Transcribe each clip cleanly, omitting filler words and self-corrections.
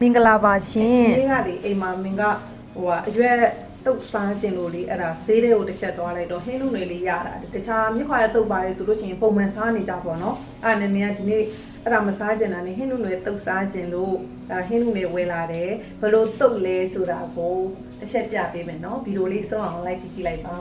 မင်္ဂလာပါရှင် ဒီကလေအိမ်မှာမင်္ဂဟိုကအရွက်တုတ်စားခြင်းလို့လေအဲ့ဒါဈေးတွေကိုတစ်ချက်သွားလိုက်တော့ဟင်းလူတွေလေးရတာတခြားမြစ်ခွာရဲ့တုတ်ပါတယ်ဆိုလို့ရှိရင်ပုံမှန်စားနေကြပေါ့နော်အဲ့ဒါနဲ့မင်းကဒီနေ့အဲ့ဒါမစားခြင်းတာနဲ့ဟင်းလူတွေတုတ်စားခြင်းလို့ဟင်းလူတွေဝယ်လာတယ်ဘလို့တုတ်လဲဆိုတာကိုတစ်ချက်ပြပေးမယ်နော်ဗီဒီယိုလေးဆုံးအောင်လိုက်ကြည့်လိုက်ပါ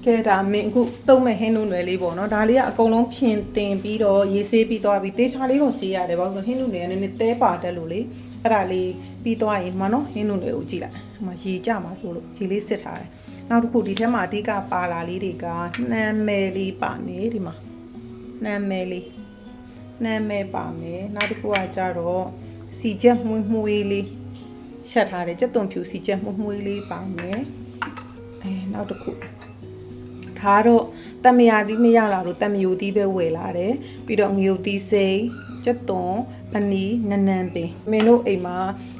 ကဲဒါမင်းအခုတုံးမဲ့ဟင်းနုံတွေလေးပေါ့နော်ဒါလေးကအကုန်လုံးဖြင်တင်ပြီးတော့ရေးဆေးပြီးသွားပြီးတေးချာလေးကိုဆေးရတယ်ဘာလို့ဟင်းနုံတွေကနည်းနည်းတဲပါတက်လို့လေအဲ့ဒါလေးပြီးသွားရင်မနော်ဟင်းနုံတွေကိုကြည့်လိုက်ဟိုမှာရေကြမှာဆိုလို့ရေလေးစစ်ထားတယ်နောက်တစ်ခုဒီထဲမှာအဓိကပါလာလေးတွေကနာမည်လေးပါမယ်ဒီမှာနာမည်ပါမယ်နောက်တစ်ခုကကြတော့စီချက်မှုေးလေးရှက်ထားတယ်ကြက်သွန်ဖြူစီချက်မှုေးလေးပါမယ်နောက်တစ်ခုဒါတော့တမယာသီးမရလာလို့တမယိုသီးပဲဝယ်လာတယ်ပြီးတော့ငရုတ်သီးစိမ်းကျက်သွန်အနီနနန်းပင်မင်းတို့အိမ်မှာ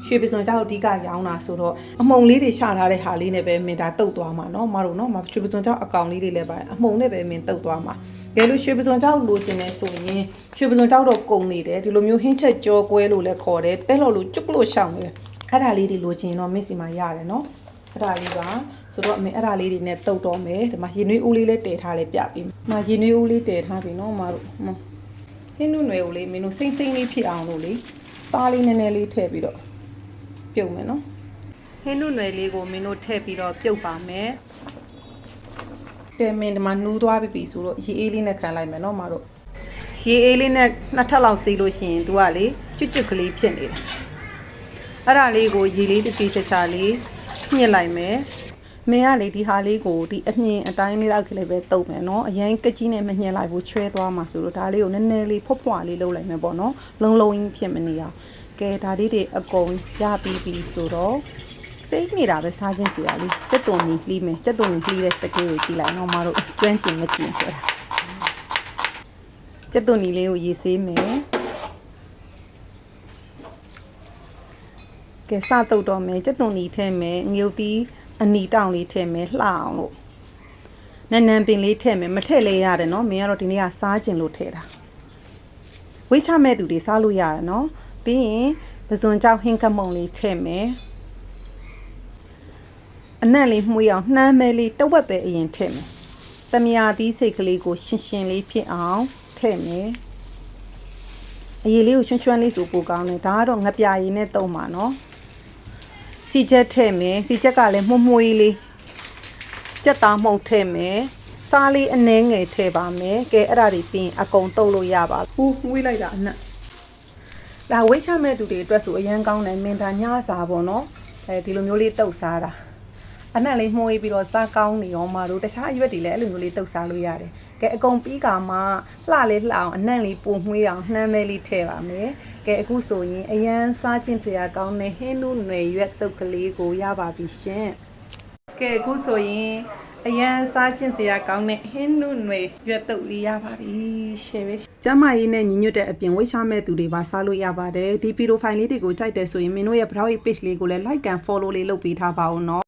ရွှေပစွန်ကြောက်အဓိကရောင်းတာဆိုတော့အမှုံလေးတွေရှာထားတဲ့ဟာလေးနဲ့ပဲမင်းဒါတုတ်သွားမှာเนาะမတို့เนาะရွှေပစွန်ကြောက်အကောင်လေးတွေလည်းပါအမှုံနဲ့ပဲမင်းတုတ်သွားမှာဘယ်လိုရွှေပစွန်ကြောက်လိုချင်လဲဆိုရင်ရွှေပစွန်ကြောက်တော့ကုန်နေတယ်ဒီလိုမျိုးဟင်းချက်ကြောကွဲလို့လည်းခေါ်တယ်ပဲလို့ကျုပ်လို့ရှောင်းနေတယ်အဲ့ဒါလေးတွေလိုချင်တော့မင်းစီမှာရတယ်เนาะအဲ့ဒါလေးပါဆိုတော့အမေအဲ့ဒါလေးတွေနဲ့တုတ်တော့မယ်ဒီမှာရေနွေးဦးလေးလည်းတည်ထားလေးပြပြီးဒီမှာရေနွေးဦးလေးတည်ထားပြီเนาะမတို့ဟင်းနုနွယ်ကိုလေးမင်းတို့စိမ့်လေးဖြစ်အောင်လို့လေစားလေးနည်းနည်းလေးထည့်ပြီးတော့ပြုတ်မယ်เนาะဟင်းနုနွယ်လေးကိုမင်းတို့ထည့်ပြီးတော့ပြုတ်ပါမယ်ကဲမင်းဒီမှာနူးသွားပြီဆိုတော့ရေအေးလေးနဲ့ခံလိုက်မယ်เนาะမတို့ရေအေးလေးနဲ့နှစ်ထပ်လောက်စီးလို့ရှိရင်သူကလေကျွတ်ကလေးဖြစ်နေတာအဲ့ဒါလေးကိုရေလေးတစ်ချီချာလေးညှစ်လိုက်မယ်မင်းကလေဒီဟာလေးကိုဒီအမြင်အတိုင်းလေးလောက်ကလေးပဲတုပ်မယ်เนาะအရင်ကကြီးနဲ့မညှစ်လိုက်ဘူးချွဲသွားမှာဆိုတော့ဒါလေးကိုနည်းနည်းလေးဖွတ်ဖွာလေးလုပ်လိုက်မယ်ပေါ့เนาะလုံးကြီးဖြစ်မနေအောင်ကဲဒါလေးတွေအကုန်ရပြီးပြီဆိုတော့စိတ်နေတာပဲစားခြင်းစီရလေးတက်တုံကြီးလှီးမယ်တက်တုံကြီးလှီးတဲ့စကေးကိုကြည့်လိုက်တော့မတို့ကျွမ်းကျင်မကျင်ဆိုတာတက်တုံကြီးလေးကိုရေးဆေးမယ်ကဲစတုတ်တော့မယ်တက်တုံကြီးထဲမယ်ငရုတ်သီးအနီတောင်လေးထည့်မယ်လှအောင်လို့နန်းနန်းပင်လေးထည့်မယ်မထည့်လဲရတယ်เนาะမင်းကတော့ဒီနေ့ကစားကျင်လို့ထည့်တာဝိတ်ချမဲ့သူတွေစားလို့ရတယ်เนาะပြီးရင်ပဇွန်ကြောက်ဟင်းကမုံလေးထည့်မယ်အနံ့လေးမှုအောင်နှမ်းမဲလေးတဝက်ပဲအရင်ထည့်မယ်တမယာသီးစိတ်ကလေးကိုရှင်းလေးဖြစ်အောင်ထည့်မယ်အရေးလေးကိုချွန်းလေးဆိုပိုကောင်းတယ်ဒါကတော့ငပြာရည်နဲ့တုံးပါเนาะစီချက်ထည့်မယ်စီချက်ကလည်းမှုေးလေးကြက်သားမှုန့်ထည့်မယ်စားလေးအနှဲငယ်ထည့်ပါမယ်ကဲအဲ့ဒါတွေပြီးရင်အကုန်တုပ်လို့ရပါဘူးမွေးလိုက်တာအနက်ဒါဝိတ်ချမဲ့သူတွေအတွက်ဆိုအရန်ကောင်းတယ်မင်းဒါညစားပေါ့နော်ဒီလိုမျိုးလေးတုပ်စားတာအနက်လေးမှုေးပြီးတော့စားကောင်းနေရောမတို့တခြားအရွက်တွေလည်းအဲ့လိုမျိုးလေးတုပ်စားလို့ရတယ်ကဲအကုန်ပြီးကမှလှလေးလှအောင်အနက်လေးပုံမွေးအောင်နှမ်းမဲလေးထည့်ပါမယ်ကဲအခုဆိုရင်အရန်စားခြင်းတရားကောင်းတဲ့ဟင်းနုနွယ်ရွက်တုပ်ကလေးကိုရပါပြီရှင်ကဲအခုဆိုရင်အရန်စားခြင်းတရားကောင်းတဲ့ဟင်းနုနွယ်ရွက်တုပ်လေးရပါပြီရှယ်ပဲကျမကြီးနဲ့ညီညွတ်တဲ့အပြင်ဝိတ်ချမဲ့သူတွေပါစားလို့ရပါတယ်ဒီဗီဒီယိုဖိုင်လေးတွေကိုကြိုက်တယ်ဆိုရင်မင်းတို့ရဲ့ browse page လေးကိုလည်း like and follow လေးလုပ်ပေးထားပါဦးနော်